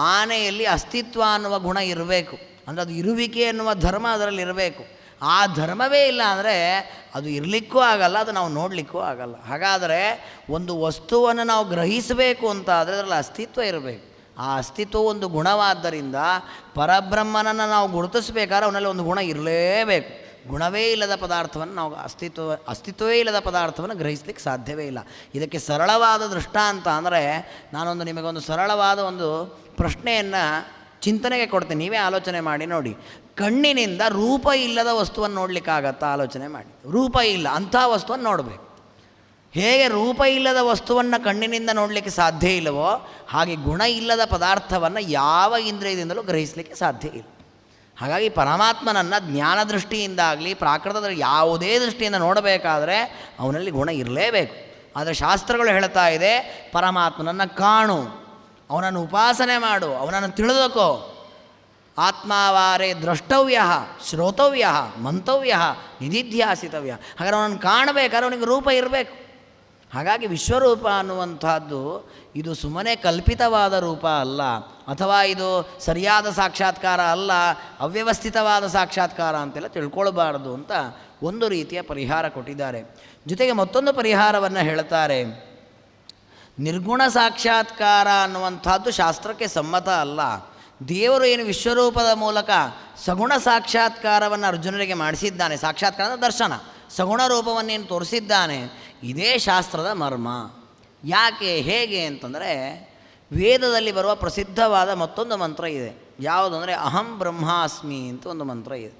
ಆನೆಯಲ್ಲಿ ಅಸ್ತಿತ್ವ ಅನ್ನುವ ಗುಣ ಇರಬೇಕು, ಅಂದರೆ ಅದು ಇರುವಿಕೆ ಎನ್ನುವ ಧರ್ಮ ಅದರಲ್ಲಿ ಇರಬೇಕು. ಆ ಧರ್ಮವೇ ಇಲ್ಲ ಅಂದರೆ ಅದು ಇರಲಿಕ್ಕೂ ಆಗಲ್ಲ, ಅದು ನಾವು ನೋಡಲಿಕ್ಕೂ ಆಗಲ್ಲ. ಹಾಗಾದರೆ ಒಂದು ವಸ್ತುವನ್ನು ನಾವು ಗ್ರಹಿಸಬೇಕು ಅಂತ ಆದರೆ ಅದರಲ್ಲಿ ಅಸ್ತಿತ್ವ ಇರಬೇಕು. ಆ ಅಸ್ತಿತ್ವ ಒಂದು ಗುಣವಾದ್ದರಿಂದ ಪರಬ್ರಹ್ಮನನ್ನು ನಾವು ಗುರುತಿಸಬೇಕಾದ್ರೆ ಅವನಲ್ಲಿ ಒಂದು ಗುಣ ಇರಲೇಬೇಕು. ಗುಣವೇ ಇಲ್ಲದ ಪದಾರ್ಥವನ್ನು ನಾವು ಅಸ್ತಿತ್ವವೇ ಇಲ್ಲದ ಪದಾರ್ಥವನ್ನು ಗ್ರಹಿಸಲಿಕ್ಕೆ ಸಾಧ್ಯವೇ ಇಲ್ಲ. ಇದಕ್ಕೆ ಸರಳವಾದ ದೃಷ್ಟಾಂತ ಅಂದರೆ, ನಾನೊಂದು ನಿಮಗೊಂದು ಸರಳವಾದ ಒಂದು ಪ್ರಶ್ನೆಯನ್ನು ಚಿಂತನೆಗೆ ಕೊಡ್ತೀನಿ, ನೀವೇ ಆಲೋಚನೆ ಮಾಡಿ ನೋಡಿ. ಕಣ್ಣಿನಿಂದ ರೂಪ ಇಲ್ಲದ ವಸ್ತುವನ್ನು ನೋಡಲಿಕ್ಕಾಗತ್ತಾ? ಆಲೋಚನೆ ಮಾಡಿ. ರೂಪ ಇಲ್ಲ ಅಂಥ ವಸ್ತುವನ್ನು ನೋಡಬೇಕು. ಹೇಗೆ ರೂಪ ಇಲ್ಲದ ವಸ್ತುವನ್ನು ಕಣ್ಣಿನಿಂದ ನೋಡಲಿಕ್ಕೆ ಸಾಧ್ಯ ಇಲ್ಲವೋ ಹಾಗೆ ಗುಣ ಇಲ್ಲದ ಪದಾರ್ಥವನ್ನು ಯಾವ ಇಂದ್ರಿಯದಿಂದಲೂ ಗ್ರಹಿಸಲಿಕ್ಕೆ ಸಾಧ್ಯ ಇಲ್ಲ. ಹಾಗಾಗಿ ಪರಮಾತ್ಮನನ್ನು ಜ್ಞಾನ ದೃಷ್ಟಿಯಿಂದಾಗಲಿ ಪ್ರಾಕೃತದ ಯಾವುದೇ ದೃಷ್ಟಿಯಿಂದ ನೋಡಬೇಕಾದರೆ ಅವನಲ್ಲಿ ಗುಣ ಇರಲೇಬೇಕು. ಆದರೆ ಶಾಸ್ತ್ರಗಳು ಹೇಳ್ತಾ ಇದೆ, ಪರಮಾತ್ಮನನ್ನು ಕಾಣು, ಅವನನ್ನು ಉಪಾಸನೆ ಮಾಡು, ಅವನನ್ನು ತಿಳಿದಕೋ. ಆತ್ಮಾವಾರೇ ದ್ರಷ್ಟವ್ಯ ಶ್ರೋತವ್ಯ ಮಂತವ್ಯ ನಿಧಿಧ್ಯಾಸಿತವ್ಯ. ಹಾಗಾದ್ರೆ ಅವನನ್ನು ಕಾಣಬೇಕಾದ್ರೆ ಅವನಿಗೆ ರೂಪ ಇರಬೇಕು. ಹಾಗಾಗಿ ವಿಶ್ವರೂಪ ಅನ್ನುವಂಥದ್ದು ಇದು ಸುಮ್ಮನೆ ಕಲ್ಪಿತವಾದ ರೂಪ ಅಲ್ಲ, ಅಥವಾ ಇದು ಸರಿಯಾದ ಸಾಕ್ಷಾತ್ಕಾರ ಅಲ್ಲ, ಅವ್ಯವಸ್ಥಿತವಾದ ಸಾಕ್ಷಾತ್ಕಾರ ಅಂತೆಲ್ಲ ತಿಳ್ಕೊಳ್ಬಾರ್ದು ಅಂತ ಒಂದು ರೀತಿಯ ಪರಿಹಾರ ಕೊಟ್ಟಿದ್ದಾರೆ. ಜೊತೆಗೆ ಮತ್ತೊಂದು ಪರಿಹಾರವನ್ನು ಹೇಳ್ತಾರೆ. ನಿರ್ಗುಣ ಸಾಕ್ಷಾತ್ಕಾರ ಅನ್ನುವಂಥದ್ದು ಶಾಸ್ತ್ರಕ್ಕೆ ಸಮ್ಮತ ಅಲ್ಲ. ದೇವರು ಏನು ವಿಶ್ವರೂಪದ ಮೂಲಕ ಸಗುಣ ಸಾಕ್ಷಾತ್ಕಾರವನ್ನು ಅರ್ಜುನರಿಗೆ ಮಾಡಿಸಿದ್ದಾನೆ, ಸಾಕ್ಷಾತ್ಕಾರ ಅಂದರೆ ದರ್ಶನ, ಸಗುಣ ರೂಪವನ್ನೇನು ತೋರಿಸಿದ್ದಾನೆ, ಇದೇ ಶಾಸ್ತ್ರದ ಮರ್ಮ. ಯಾಕೆ ಹೇಗೆ ಅಂತಂದರೆ, ವೇದದಲ್ಲಿ ಬರುವ ಪ್ರಸಿದ್ಧವಾದ ಮತ್ತೊಂದು ಮಂತ್ರ ಇದೆ. ಯಾವುದು ಅಂದರೆ ಅಹಂ ಬ್ರಹ್ಮಾಸ್ಮಿ ಅಂತ ಒಂದು ಮಂತ್ರ ಇದೆ.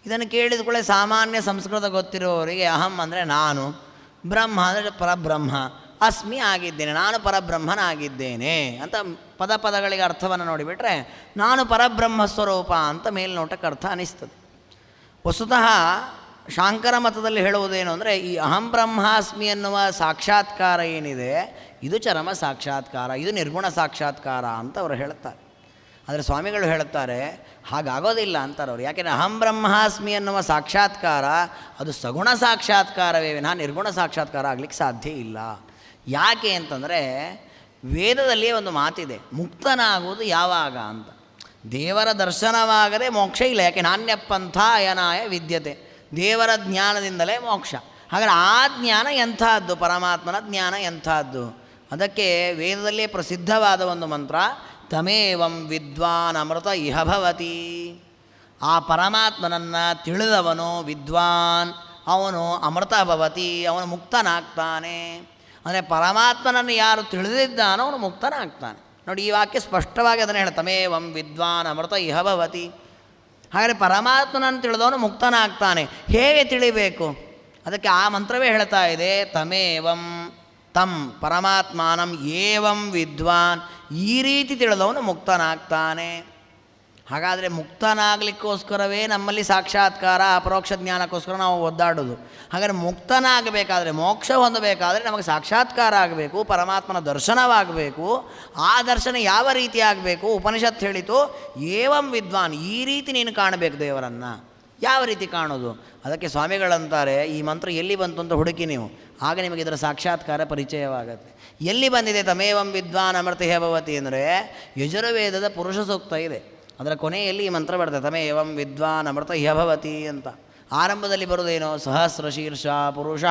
ಇದನ್ನು ಕೇಳಿದ ಕೂಡಲೇ ಸಾಮಾನ್ಯ ಸಂಸ್ಕೃತ ಗೊತ್ತಿರುವವರಿಗೆ ಅಹಂ ಅಂದರೆ ನಾನು, ಬ್ರಹ್ಮ ಅಂದರೆ ಪರಬ್ರಹ್ಮ, ಅಸ್ಮಿ ಆಗಿದ್ದೇನೆ, ನಾನು ಪರಬ್ರಹ್ಮನಾಗಿದ್ದೇನೆ ಅಂತ ಪದಗಳಿಗೆ ಅರ್ಥವನ್ನು ನೋಡಿಬಿಟ್ರೆ ನಾನು ಪರಬ್ರಹ್ಮ ಸ್ವರೂಪ ಅಂತ ಮೇಲ್ನೋಟಕ್ಕೆ ಅರ್ಥ ಅನಿಸ್ತದೆ. ವಸ್ತುತಃ ಶಾಂಕರ ಮತದಲ್ಲಿ ಹೇಳುವುದೇನು ಅಂದರೆ ಈ ಅಹಂ ಬ್ರಹ್ಮಾಸ್ಮಿ ಎನ್ನುವ ಸಾಕ್ಷಾತ್ಕಾರ ಏನಿದೆ ಇದು ಚರಮ ಸಾಕ್ಷಾತ್ಕಾರ, ಇದು ನಿರ್ಗುಣ ಸಾಕ್ಷಾತ್ಕಾರ ಅಂತ ಅವರು ಹೇಳುತ್ತಾರೆ. ಆದರೆ ಸ್ವಾಮಿಗಳು ಹೇಳುತ್ತಾರೆ ಹಾಗಾಗೋದಿಲ್ಲ ಅಂತಾರೆ ಅವರು. ಯಾಕೆಂದರೆ ಅಹಂ ಬ್ರಹ್ಮಾಸ್ಮಿ ಎನ್ನುವ ಸಾಕ್ಷಾತ್ಕಾರ ಅದು ಸಗುಣ ಸಾಕ್ಷಾತ್ಕಾರವೇ ವಿನಃ ನಿರ್ಗುಣ ಸಾಕ್ಷಾತ್ಕಾರ ಆಗಲಿಕ್ಕೆ ಸಾಧ್ಯ ಇಲ್ಲ. ಯಾಕೆ ಅಂತಂದರೆ ವೇದದಲ್ಲಿ ಒಂದು ಮಾತಿದೆ, ಮುಕ್ತನಾಗುವುದು ಯಾವಾಗ ಅಂತ. ದೇವರ ದರ್ಶನವಾಗದೆ ಮೋಕ್ಷ ಇಲ್ಲ. ಯಾಕೆ ನಾಣ್ಯಪಂಥ ಅಯನಾಯ ವಿದ್ಯತೆ, ದೇವರ ಜ್ಞಾನದಿಂದಲೇ ಮೋಕ್ಷ. ಹಾಗಾದರೆ ಆ ಜ್ಞಾನ ಎಂಥದ್ದು, ಪರಮಾತ್ಮನ ಜ್ಞಾನ ಎಂಥದ್ದು? ಅದಕ್ಕೆ ವೇದದಲ್ಲೇ ಪ್ರಸಿದ್ಧವಾದ ಒಂದು ಮಂತ್ರ ತಮೇವಂ ವಿದ್ವಾನ್ ಅಮೃತ ಇಹ ಭವತಿ. ಆ ಪರಮಾತ್ಮನನ್ನು ತಿಳಿದವನು ವಿದ್ವಾನ್, ಅವನು ಅಮೃತ ಭವತಿ, ಅವನು ಮುಕ್ತನಾಗ್ತಾನೆ. ಅಂದರೆ ಪರಮಾತ್ಮನನ್ನು ಯಾರು ತಿಳಿದಿದ್ದಾನೋ ಅವನು ಮುಕ್ತನಾಗ್ತಾನೆ. ನೋಡಿ, ಈ ವಾಕ್ಯ ಸ್ಪಷ್ಟವಾಗಿ ಅದನ್ನು ಹೇಳ, ತಮೇವಂ ವಿದ್ವಾನ್ ಅಮೃತ ಇಹ ಭವತಿ. ಹಾಗಾದರೆ ಪರಮಾತ್ಮನನ್ನು ತಿಳಿದವನು ಮುಕ್ತನಾಗ್ತಾನೆ. ಹೇಗೆ ತಿಳಿಬೇಕು? ಅದಕ್ಕೆ ಆ ಮಂತ್ರವೇ ಹೇಳ್ತಾ ಇದೆ, ತಮೇವಂ ತಂ ಪರಮಾತ್ಮಾನಂ ಏವಂ ವಿದ್ವಾನ್, ಈ ರೀತಿ ತಿಳಿದವನು ಮುಕ್ತನಾಗ್ತಾನೆ. ಹಾಗಾದರೆ ಮುಕ್ತನಾಗಲಿಕ್ಕೋಸ್ಕರವೇ ನಮ್ಮಲ್ಲಿ ಸಾಕ್ಷಾತ್ಕಾರ ಅಪರೋಕ್ಷ ಜ್ಞಾನಕ್ಕೋಸ್ಕರ ನಾವು ಒದ್ದಾಡೋದು. ಹಾಗಾದರೆ ಮುಕ್ತನಾಗಬೇಕಾದ್ರೆ, ಮೋಕ್ಷ ಹೊಂದಬೇಕಾದ್ರೆ ನಮಗೆ ಸಾಕ್ಷಾತ್ಕಾರ ಆಗಬೇಕು, ಪರಮಾತ್ಮನ ದರ್ಶನವಾಗಬೇಕು. ಆ ದರ್ಶನ ಯಾವ ರೀತಿ ಆಗಬೇಕು? ಉಪನಿಷತ್ತು ಹೇಳಿತು ಏವಂ ವಿದ್ವಾನ್, ಈ ರೀತಿ ನೀನು ಕಾಣಬೇಕು ದೇವರನ್ನು. ಯಾವ ರೀತಿ ಕಾಣೋದು? ಅದಕ್ಕೆ ಸ್ವಾಮಿಗಳಂತಾರೆ, ಈ ಮಂತ್ರ ಎಲ್ಲಿ ಬಂತು ಅಂತ ಹುಡುಕಿ ನೀವು, ಆಗ ನಿಮಗೆ ಇದರ ಸಾಕ್ಷಾತ್ಕಾರ ಪರಿಚಯವಾಗುತ್ತೆ. ಎಲ್ಲಿ ಬಂದಿದೆ ತಮೇವಂ ವಿದ್ವಾನ್ ಅಮೃತ ಭವತಿ ಅಂದರೆ ಯಜುರ್ವೇದದ ಪುರುಷ ಸೂಕ್ತ ಇದೆ, ಅದರ ಕೊನೆಯಲ್ಲಿ ಈ ಮಂತ್ರ ಬರ್ತದೆ, ತಮೇವಂ ವಿದ್ವಾನ್ ಅಮೃತ ಭವತಿ ಅಂತ. ಆರಂಭದಲ್ಲಿ ಬರೋದೇನೋ ಸಹಸ್ರ ಶೀರ್ಷ ಪುರುಷ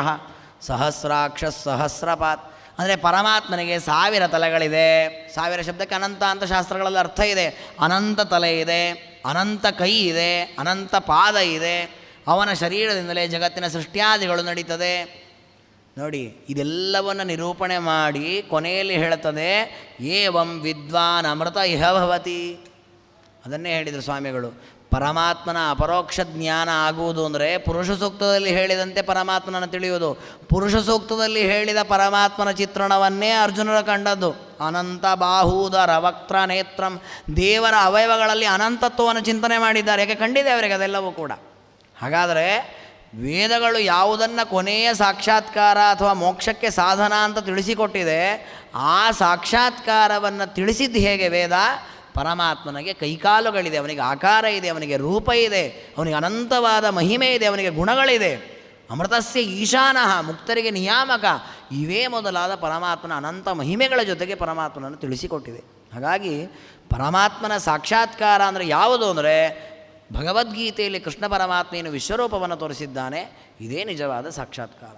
ಸಹಸ್ರಾಕ್ಷ ಸಹಸ್ರಪಾತ್, ಅಂದರೆ ಪರಮಾತ್ಮನಿಗೆ 1000 ತಲೆಗಳಿದೆ. 1000 ಶಬ್ದಕ್ಕೆ ಅನಂತ ಅಂತ ಶಾಸ್ತ್ರಗಳಲ್ಲಿ ಅರ್ಥ ಇದೆ. ಅನಂತ ತಲೆ ಇದೆ, ಅನಂತ ಕೈ ಇದೆ, ಅನಂತ ಪಾದ ಇದೆ. ಅವನ ಶರೀರದಿಂದಲೇ ಜಗತ್ತಿನ ಸೃಷ್ಟ್ಯಾದಿಗಳು ನಡೀತದೆ. ನೋಡಿ, ಇದೆಲ್ಲವನ್ನು ನಿರೂಪಣೆ ಮಾಡಿ ಕೊನೆಯಲ್ಲಿ ಹೇಳುತ್ತದೆ ಏವಂ ವಿದ್ವಾನ್ ಅಮೃತ ಇಹ ಭವತಿ. ಅದನ್ನೇ ಹೇಳಿದರು ಸ್ವಾಮಿಗಳು. ಪರಮಾತ್ಮನ ಅಪರೋಕ್ಷ ಜ್ಞಾನ ಆಗುವುದು ಅಂದರೆ ಪುರುಷ ಸೂಕ್ತದಲ್ಲಿ ಹೇಳಿದಂತೆ ಪರಮಾತ್ಮನನ್ನು ತಿಳಿಯುವುದು. ಪುರುಷ ಸೂಕ್ತದಲ್ಲಿ ಹೇಳಿದ ಪರಮಾತ್ಮನ ಚಿತ್ರಣವನ್ನೇ ಅರ್ಜುನರು ಕಂಡದ್ದು. ಅನಂತ ಬಾಹೂದರ ವಕ್ತ್ರ ನೇತ್ರಂ, ದೇವರ ಅವಯವಗಳಲ್ಲಿ ಅನಂತತ್ವವನ್ನು ಚಿಂತನೆ ಮಾಡಿದ್ದಾರೆ. ಯಾಕೆ ಕಂಡಿದೆ ಅವರಿಗೆ ಅದೆಲ್ಲವೂ ಕೂಡ. ಹಾಗಾದರೆ ವೇದಗಳು ಯಾವುದನ್ನು ಕೊನೆಯ ಸಾಕ್ಷಾತ್ಕಾರ ಅಥವಾ ಮೋಕ್ಷಕ್ಕೆ ಸಾಧನ ಅಂತ ತಿಳಿಸಿಕೊಟ್ಟಿದೆ, ಆ ಸಾಕ್ಷಾತ್ಕಾರವನ್ನು ತಿಳಿಸಿದ್ದು ಹೇಗೆ ವೇದ? ಪರಮಾತ್ಮನಿಗೆ ಕೈಕಾಲುಗಳಿದೆ, ಅವನಿಗೆ ಆಕಾರ ಇದೆ, ಅವನಿಗೆ ರೂಪ ಇದೆ, ಅವನಿಗೆ ಅನಂತವಾದ ಮಹಿಮೆ ಇದೆ, ಅವನಿಗೆ ಗುಣಗಳಿದೆ. ಅಮೃತಸ್ಯ ಈಶಾನಃ, ಮುಕ್ತರಿಗೆ ನಿಯಾಮಕ. ಇವೇ ಮೊದಲಾದ ಪರಮಾತ್ಮನ ಅನಂತ ಮಹಿಮೆಗಳ ಜೊತೆಗೆ ಪರಮಾತ್ಮನನ್ನು ತಿಳಿಸಿಕೊಟ್ಟಿದೆ. ಹಾಗಾಗಿ ಪರಮಾತ್ಮನ ಸಾಕ್ಷಾತ್ಕಾರ ಅಂದರೆ ಯಾವುದು ಅಂದರೆ ಭಗವದ್ಗೀತೆಯಲ್ಲಿ ಕೃಷ್ಣ ಪರಮಾತ್ಮೆಯನ್ನು ವಿಶ್ವರೂಪವನ್ನು ತೋರಿಸಿದ್ದಾನೆ. ಇದೇ ನಿಜವಾದ ಸಾಕ್ಷಾತ್ಕಾರ.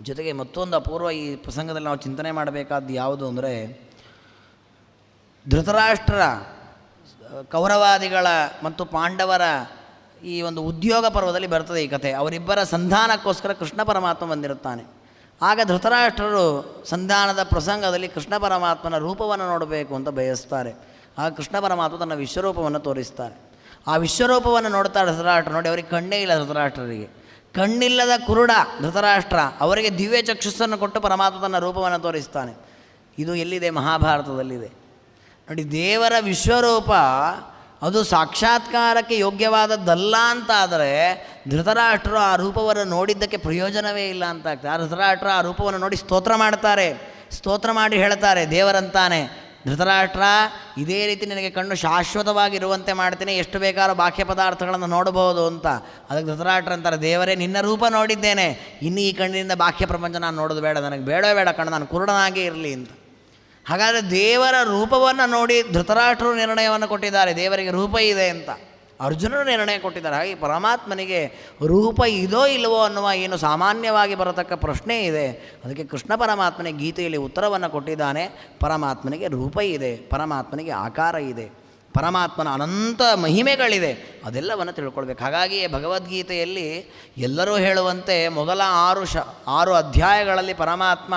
ಜೊತೆಗೆ ಮತ್ತೊಂದು ಅಪೂರ್ವ ಈ ಪ್ರಸಂಗದಲ್ಲಿ ನಾವು ಚಿಂತನೆ ಮಾಡಬೇಕಾದ್ದು ಯಾವುದು ಅಂದರೆ, ಧೃತರಾಷ್ಟ್ರ ಕೌರವಾದಿಗಳ ಮತ್ತು ಪಾಂಡವರ ಈ ಒಂದು ಉದ್ಯೋಗ ಪರ್ವದಲ್ಲಿ ಬರ್ತದೆ ಈ ಕಥೆ. ಅವರಿಬ್ಬರ ಸಂಧಾನಕ್ಕೋಸ್ಕರ ಕೃಷ್ಣ ಪರಮಾತ್ಮ ಬಂದಿರುತ್ತಾನೆ. ಆಗ ಧೃತರಾಷ್ಟ್ರರು ಸಂಧಾನದ ಪ್ರಸಂಗದಲ್ಲಿ ಕೃಷ್ಣ ಪರಮಾತ್ಮನ ರೂಪವನ್ನು ನೋಡಬೇಕು ಅಂತ ಬಯಸ್ತಾರೆ. ಆಗ ಕೃಷ್ಣ ಪರಮಾತ್ಮ ತನ್ನ ವಿಶ್ವರೂಪವನ್ನು ತೋರಿಸ್ತಾರೆ. ಆ ವಿಶ್ವರೂಪವನ್ನು ನೋಡ್ತಾರೆ ಧೃತರಾಷ್ಟ್ರ. ನೋಡಿ, ಅವರಿಗೆ ಕಣ್ಣೇ ಇಲ್ಲ. ಧೃತರಾಷ್ಟ್ರರಿಗೆ ಕಣ್ಣಿಲ್ಲದ ಕುರುಡ ಧೃತರಾಷ್ಟ್ರ, ಅವರಿಗೆ ದಿವ್ಯ ಚಕ್ಷುಸ್ಸನ್ನು ಕೊಟ್ಟು ಪರಮಾತ್ಮ ತನ್ನ ರೂಪವನ್ನು ತೋರಿಸ್ತಾನೆ. ಇದು ಎಲ್ಲಿದೆ? ಮಹಾಭಾರತದಲ್ಲಿದೆ. ನೋಡಿ, ದೇವರ ವಿಶ್ವರೂಪ ಅದು ಸಾಕ್ಷಾತ್ಕಾರಕ್ಕೆ ಯೋಗ್ಯವಾದದ್ದಲ್ಲ ಅಂತ ಆದರೆ ಧೃತರಾಷ್ಟ್ರರು ಆ ರೂಪವನ್ನು ನೋಡಿದ್ದಕ್ಕೆ ಪ್ರಯೋಜನವೇ ಇಲ್ಲ ಅಂತ ಆಗ್ತದೆ. ಆ ಧೃತರಾಷ್ಟ್ರ ಆ ರೂಪವನ್ನು ನೋಡಿ ಸ್ತೋತ್ರ ಮಾಡ್ತಾರೆ. ಸ್ತೋತ್ರ ಮಾಡಿ ಹೇಳ್ತಾರೆ, ದೇವರಂತಾನೆ, ಧೃತರಾಷ್ಟ್ರ, ಇದೇ ರೀತಿ ನಿನಗೆ ಕಣ್ಣು ಶಾಶ್ವತವಾಗಿರುವಂತೆ ಮಾಡ್ತೀನಿ, ಎಷ್ಟು ಬೇಕಾದ್ರೂ ಬಾಹ್ಯ ಪದಾರ್ಥಗಳನ್ನು ನೋಡಬಹುದು ಅಂತ. ಅದಕ್ಕೆ ಧೃತರಾಷ್ಟ್ರ ಅಂತಾರೆ, ದೇವರೇ, ನಿನ್ನ ರೂಪ ನೋಡಿದ್ದೇನೆ, ಇನ್ನು ಈ ಕಣ್ಣಿನಿಂದ ಬಾಹ್ಯ ಪ್ರಪಂಚ ನಾನು ನೋಡೋದು ಬೇಡ, ನನಗೆ ಬೇಡವೇ ಬೇಡ ಕಣ್ಣು, ನಾನು ಕುರುಡನಾಗೇ ಇರಲಿ ಅಂತ. ಹಾಗಾದರೆ ದೇವರ ರೂಪವನ್ನು ನೋಡಿ ಧೃತರಾಷ್ಟ್ರರು ನಿರ್ಣಯವನ್ನು ಕೊಟ್ಟಿದ್ದಾರೆ, ದೇವರಿಗೆ ರೂಪ ಇದೆ ಅಂತ. ಅರ್ಜುನರು ನಿರ್ಣಯ ಕೊಟ್ಟಿದ್ದಾರೆ. ಹಾಗೆ ಪರಮಾತ್ಮನಿಗೆ ರೂಪ ಇದೋ ಇಲ್ಲವೋ ಅನ್ನುವ ಏನು ಸಾಮಾನ್ಯವಾಗಿ ಬರತಕ್ಕ ಪ್ರಶ್ನೆ ಇದೆ. ಅದಕ್ಕೆ ಕೃಷ್ಣ ಪರಮಾತ್ಮನಿಗೆ ಗೀತೆಯಲ್ಲಿ ಉತ್ತರವನ್ನು ಕೊಟ್ಟಿದ್ದಾನೆ. ಪರಮಾತ್ಮನಿಗೆ ರೂಪ ಇದೆ, ಪರಮಾತ್ಮನಿಗೆ ಆಕಾರ ಇದೆ, ಪರಮಾತ್ಮನ ಅನಂತ ಮಹಿಮೆಗಳಿದೆ, ಅದೆಲ್ಲವನ್ನು ತಿಳ್ಕೊಳ್ಬೇಕು. ಹಾಗಾಗಿಯೇ ಭಗವದ್ಗೀತೆಯಲ್ಲಿ ಎಲ್ಲರೂ ಹೇಳುವಂತೆ ಮೊದಲ 6 ಅಧ್ಯಾಯಗಳಲ್ಲಿ ಪರಮಾತ್ಮ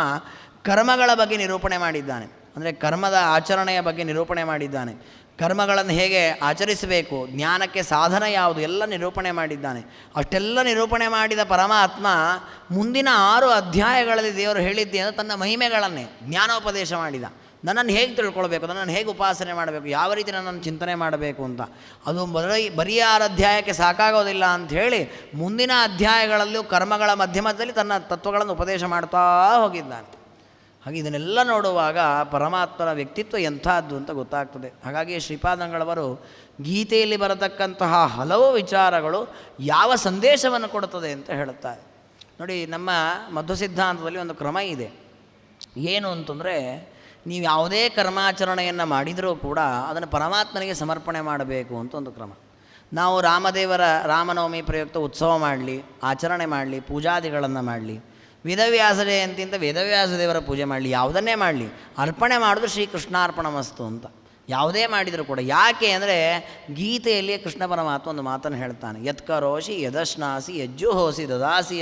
ಕರ್ಮಗಳ ಬಗ್ಗೆ ನಿರೂಪಣೆ ಮಾಡಿದ್ದಾನೆ. ಅಂದರೆ ಕರ್ಮದ ಆಚರಣೆಯ ಬಗ್ಗೆ ನಿರೂಪಣೆ ಮಾಡಿದ್ದಾನೆ. ಕರ್ಮಗಳನ್ನು ಹೇಗೆ ಆಚರಿಸಬೇಕು, ಜ್ಞಾನಕ್ಕೆ ಸಾಧನ ಯಾವುದು ಎಲ್ಲ ನಿರೂಪಣೆ ಮಾಡಿದ್ದಾನೆ. ಅಷ್ಟೆಲ್ಲ ನಿರೂಪಣೆ ಮಾಡಿದ ಪರಮಾತ್ಮ ಮುಂದಿನ 6 ಅಧ್ಯಾಯಗಳಲ್ಲಿ ದೇವರು ಹೇಳಿದ್ದೆ ಅಂದರೆ ತನ್ನ ಮಹಿಮೆಗಳನ್ನೇ ಜ್ಞಾನೋಪದೇಶ ಮಾಡಿದ. ನನ್ನನ್ನು ಹೇಗೆ ತಿಳ್ಕೊಳ್ಬೇಕು, ನನ್ನನ್ನು ಹೇಗೆ ಉಪಾಸನೆ ಮಾಡಬೇಕು, ಯಾವ ರೀತಿ ನನ್ನನ್ನು ಚಿಂತನೆ ಮಾಡಬೇಕು ಅಂತ. ಅದು ಬರೀ 6 ಅಧ್ಯಾಯಕ್ಕೆ ಸಾಕಾಗೋದಿಲ್ಲ ಅಂಥೇಳಿ ಮುಂದಿನ ಅಧ್ಯಾಯಗಳಲ್ಲೂ ಕರ್ಮಗಳ ಮಧ್ಯಮದಲ್ಲಿ ತನ್ನ ತತ್ವಗಳನ್ನು ಉಪದೇಶ ಮಾಡ್ತಾ ಹೋಗಿದ್ದಾನೆ. ಹಾಗೆ ಇದನ್ನೆಲ್ಲ ನೋಡುವಾಗ ಪರಮಾತ್ಮನ ವ್ಯಕ್ತಿತ್ವ ಎಂಥದ್ದು ಅಂತ ಗೊತ್ತಾಗ್ತದೆ. ಹಾಗಾಗಿ ಶ್ರೀಪಾದಂಗಳವರು ಗೀತೆಯಲ್ಲಿ ಬರತಕ್ಕಂತಹ ಹಲವು ವಿಚಾರಗಳು ಯಾವ ಸಂದೇಶವನ್ನು ಕೊಡುತ್ತದೆ ಅಂತ ಹೇಳುತ್ತಾರೆ. ನೋಡಿ, ನಮ್ಮ ಮಧ್ವ ಸಿದ್ಧಾಂತದಲ್ಲಿ ಒಂದು ಕ್ರಮ ಇದೆ. ಏನು ಅಂತಂದರೆ, ನೀವು ಯಾವುದೇ ಕರ್ಮಾಚರಣೆಯನ್ನು ಮಾಡಿದರೂ ಕೂಡ ಅದನ್ನು ಪರಮಾತ್ಮನಿಗೆ ಸಮರ್ಪಣೆ ಮಾಡಬೇಕು ಅಂತ ಒಂದು ಕ್ರಮ. ನಾವು ರಾಮದೇವರ ರಾಮನವಮಿ ಪ್ರಯುಕ್ತ ಉತ್ಸವ ಮಾಡಲಿ, ಆಚರಣೆ ಮಾಡಲಿ, ಪೂಜಾದಿಗಳನ್ನು ಮಾಡಲಿ, ವೇದವ್ಯಾಸ ಜಯಂತಿ ಅಂತ ವೇದವ್ಯಾಸ ದೇವರ ಪೂಜೆ ಮಾಡಲಿ, ಯಾವುದನ್ನೇ ಮಾಡಲಿ ಅರ್ಪಣೆ ಮಾಡೋದು ಶ್ರೀಕೃಷ್ಣಾರ್ಪಣಮಸ್ತು ಅಂತ. ಯಾವುದೇ ಮಾಡಿದರೂ ಕೂಡ. ಯಾಕೆ ಅಂದರೆ ಗೀತೆಯಲ್ಲಿ ಕೃಷ್ಣ ಪರಮಾತ್ಮ ಒಂದು ಮಾತನ್ನು ಹೇಳ್ತಾನೆ, ಯತ್ಕರೋಷಿ ಯದಶ್ನಾಸಿ ಯಜ್ಜುಹೋಸಿ ದದಾಸಿ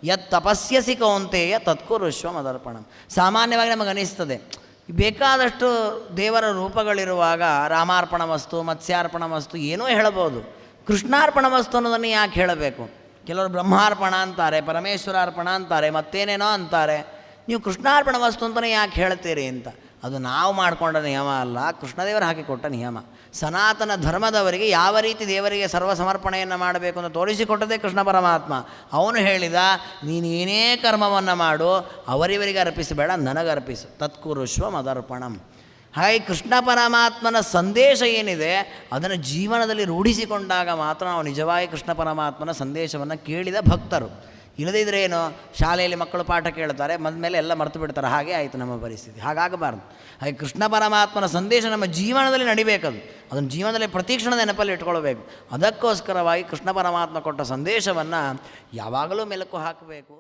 ಯತ್ ತಪಸ್ಯಸಿ ಕೌಂತೆಯ ತತ್ಕುರುಷ್ವ ಮದರ್ಪಣಂ. ಸಾಮಾನ್ಯವಾಗಿ ನಮಗನಿಸ್ತದೆ, ಬೇಕಾದಷ್ಟು ದೇವರ ರೂಪಗಳಿರುವಾಗ ರಾಮಾರ್ಪಣ ವಸ್ತು, ಮತ್ಸ್ಯಾರ್ಪಣ ವಸ್ತು ಏನೋ ಹೇಳಬಹುದು, ಕೃಷ್ಣಾರ್ಪಣ ವಸ್ತು ಅನ್ನೋದನ್ನು ಯಾಕೆ ಹೇಳಬೇಕು? ಕೆಲವರು ಬ್ರಹ್ಮಾರ್ಪಣ ಅಂತಾರೆ, ಪರಮೇಶ್ವರಾರ್ಪಣ ಅಂತಾರೆ, ಮತ್ತೇನೇನೋ ಅಂತಾರೆ. ನೀವು ಕೃಷ್ಣಾರ್ಪಣ ವಸ್ತು ಅಂತಲೇ ಯಾಕೆ ಹೇಳ್ತೀರಿ ಅಂತ. ಅದು ನಾವು ಮಾಡಿಕೊಂಡ ನಿಯಮ ಅಲ್ಲ, ಕೃಷ್ಣದೇವರು ಹಾಕಿಕೊಟ್ಟ ನಿಯಮ. ಸನಾತನ ಧರ್ಮದವರಿಗೆ ಯಾವ ರೀತಿ ದೇವರಿಗೆ ಸರ್ವ ಸಮರ್ಪಣೆಯನ್ನು ಮಾಡಬೇಕು ಅಂತ ತೋರಿಸಿಕೊಟ್ಟದೇ ಕೃಷ್ಣ ಪರಮಾತ್ಮ. ಅವನು ಹೇಳಿದ, ನೀನೇನೇ ಕರ್ಮವನ್ನು ಮಾಡು, ಅವರಿವರಿಗೆ ಅರ್ಪಿಸಬೇಡ, ನನಗರ್ಪಿಸು, ತತ್ಕುರುಷ್ವ ಮದರ್ಪಣಂ. ಹಾಗೆ ಕೃಷ್ಣ ಪರಮಾತ್ಮನ ಸಂದೇಶ ಏನಿದೆ ಅದನ್ನು ಜೀವನದಲ್ಲಿ ರೂಢಿಸಿಕೊಂಡಾಗ ಮಾತ್ರ ನಾವು ನಿಜವಾಗಿ ಕೃಷ್ಣ ಪರಮಾತ್ಮನ ಸಂದೇಶವನ್ನು ಕೇಳಿದ ಭಕ್ತರು. ಇಲ್ಲದಿದ್ದರೆ ಏನು, ಶಾಲೆಯಲ್ಲಿ ಮಕ್ಕಳು ಪಾಠ ಕೇಳ್ತಾರೆ, ಮೇಲೆ ಎಲ್ಲ ಮರೆತು ಬಿಡ್ತಾರೆ. ಹಾಗೆ ಆಯಿತು ನಮ್ಮ ಪರಿಸ್ಥಿತಿ. ಹಾಗಾಗಬಾರ್ದು. ಹಾಗೆ ಕೃಷ್ಣ ಪರಮಾತ್ಮನ ಸಂದೇಶ ನಮ್ಮ ಜೀವನದಲ್ಲಿ ನಡಿಬೇಕದು. ಅದನ್ನು ಜೀವನದಲ್ಲಿ ಪ್ರತಿಕ್ಷಣ ನೆನಪಲ್ಲಿ ಇಟ್ಕೊಳ್ಬೇಕು. ಅದಕ್ಕೋಸ್ಕರವಾಗಿ ಕೃಷ್ಣ ಪರಮಾತ್ಮ ಕೊಟ್ಟ ಸಂದೇಶವನ್ನು ಯಾವಾಗಲೂ ಮೆಲುಕು ಹಾಕಬೇಕು.